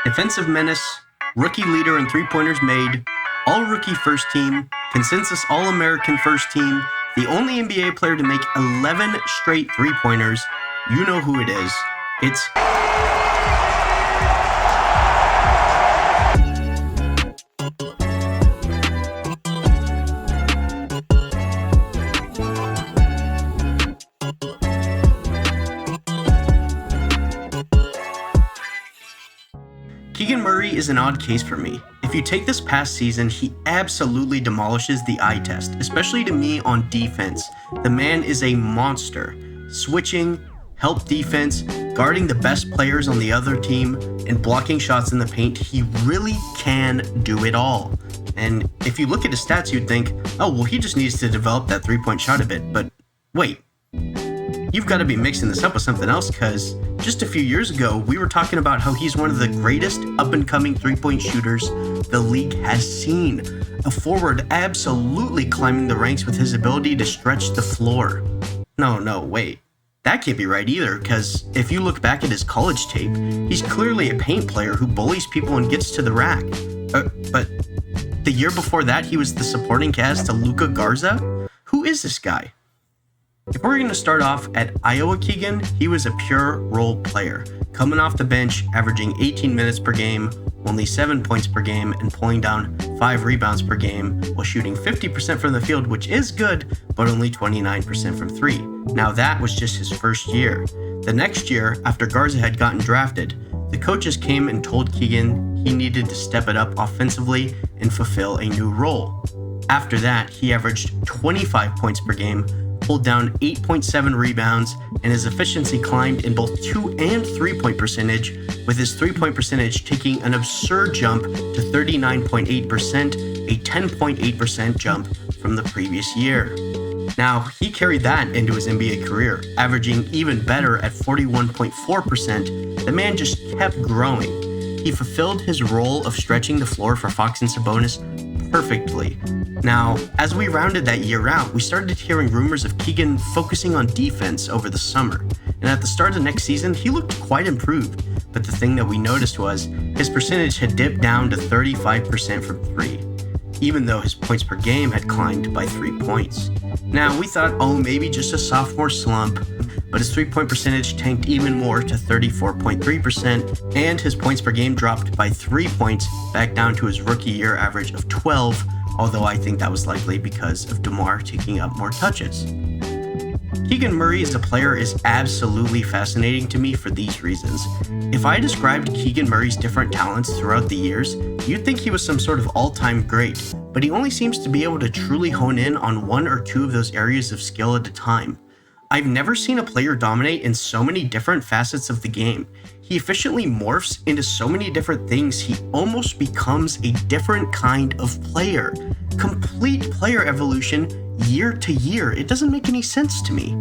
Defensive menace, rookie leader in three-pointers made, all-rookie first team, consensus All-American first team, the only NBA player to make 11 straight three-pointers. You know who it is. It's Keegan Murray is an odd case for me. If you take this past season, he absolutely demolishes the eye test, especially to me on defense. The man is a monster. Switching, help defense, guarding the best players on the other team, and blocking shots in the paint, he really can do it all. And if you look at his stats, you'd think, oh, well, he just needs to develop that three-point shot a bit. But wait, you've got to be mixing this up with something else, because just a few years ago, we were talking about how he's one of the greatest up-and-coming three-point shooters the league has seen. A forward absolutely climbing the ranks with his ability to stretch the floor. No, wait. That can't be right either, because if you look back at his college tape, he's clearly a paint player who bullies people and gets to the rack. But the year before that, he was the supporting cast to Luka Garza? Who is this guy? If we're going to start off at Iowa Keegan, he was a pure role player, coming off the bench, averaging 18 minutes per game, only 7 points per game, and pulling down 5 rebounds per game, while shooting 50% from the field, which is good, but only 29% from 3. Now that was just his first year. The next year, after Garza had gotten drafted, the coaches came and told Keegan he needed to step it up offensively and fulfill a new role. After that, he averaged 25 points per game, pulled down 8.7 rebounds, and his efficiency climbed in both 2 and 3-point percentage, with his 3-point percentage taking an absurd jump to 39.8%, a 10.8% jump from the previous year. Now, he carried that into his NBA career, averaging even better at 41.4%. The man just kept growing. He fulfilled his role of stretching the floor for Fox and Sabonis perfectly. Now, as we rounded that year out, we started hearing rumors of Keegan focusing on defense over the summer, and at the start of next season, he looked quite improved, but the thing that we noticed was his percentage had dipped down to 35% from 3, even though his points per game had climbed by 3 points. Now, we thought, oh, maybe just a sophomore slump, but his 3-point percentage tanked even more to 34.3%, and his points per game dropped by 3 points back down to his rookie year average of 12, although I think that was likely because of DeMar taking up more touches. Keegan Murray as a player is absolutely fascinating to me for these reasons. If I described Keegan Murray's different talents throughout the years, you'd think he was some sort of all-time great, but he only seems to be able to truly hone in on 1 or 2 of those areas of skill at a time. I've never seen a player dominate in so many different facets of the game. He efficiently morphs into so many different things, he almost becomes a different kind of player. Complete player evolution year to year. It doesn't make any sense to me.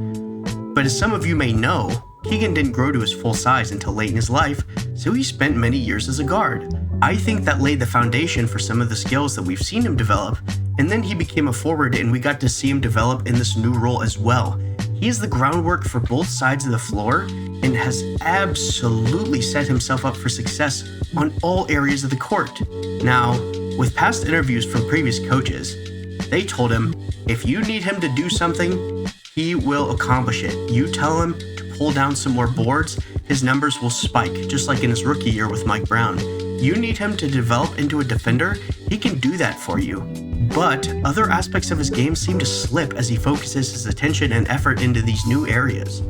But as some of you may know, Keegan didn't grow to his full size until late in his life, so he spent many years as a guard. I think that laid the foundation for some of the skills that we've seen him develop, and then he became a forward and we got to see him develop in this new role as well. He is the groundwork for both sides of the floor and has absolutely set himself up for success on all areas of the court. Now, with past interviews from previous coaches, they told him, if you need him to do something, he will accomplish it. You tell him to pull down some more boards, his numbers will spike, just like in his rookie year with Mike Brown. You need him to develop into a defender, he can do that for you. But other aspects of his game seem to slip as he focuses his attention and effort into these new areas.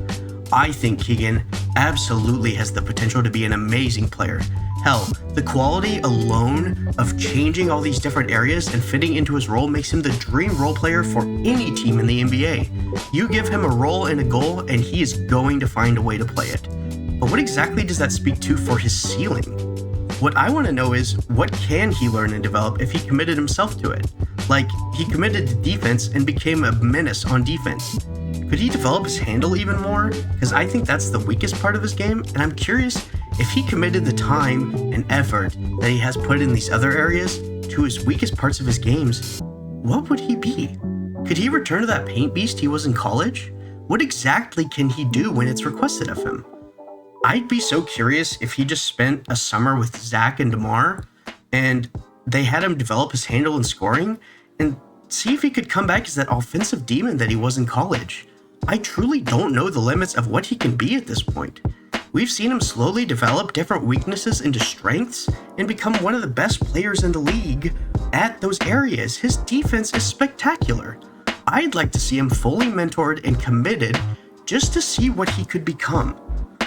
I think Keegan absolutely has the potential to be an amazing player. Hell, the quality alone of changing all these different areas and fitting into his role makes him the dream role player for any team in the NBA. You give him a role and a goal and he is going to find a way to play it. But what exactly does that speak to for his ceiling? What I want to know is, what can he learn and develop if he committed himself to it? Like, he committed to defense and became a menace on defense. Could he develop his handle even more? Because I think that's the weakest part of his game, and I'm curious if he committed the time and effort that he has put in these other areas to his weakest parts of his games, what would he be? Could he return to that paint beast he was in college? What exactly can he do when it's requested of him? I'd be so curious if he just spent a summer with Zach and DeMar and they had him develop his handle and scoring and see if he could come back as that offensive demon that he was in college. I truly don't know the limits of what he can be at this point. We've seen him slowly develop different weaknesses into strengths and become one of the best players in the league at those areas. His defense is spectacular. I'd like to see him fully mentored and committed just to see what he could become.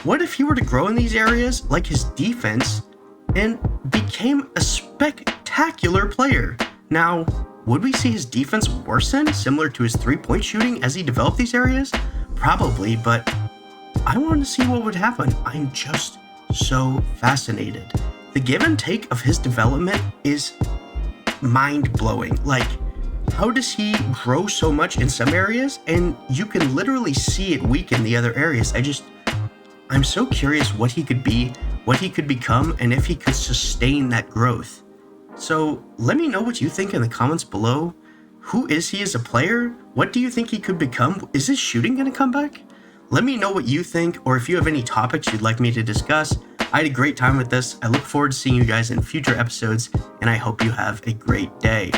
What if he were to grow in these areas like his defense and became a spectacular player? Now, would we see his defense worsen, similar to his three-point shooting as he developed these areas? Probably, but I want to see what would happen. I'm just so fascinated. The give and take of his development is mind-blowing. Like, how does he grow so much in some areas and you can literally see it weak in the other areas? I'm so curious what he could be, what he could become, and if he could sustain that growth. So let me know what you think in the comments below. Who is he as a player? What do you think he could become? Is his shooting going to come back? Let me know what you think, or if you have any topics you'd like me to discuss. I had a great time with this. I look forward to seeing you guys in future episodes, and I hope you have a great day.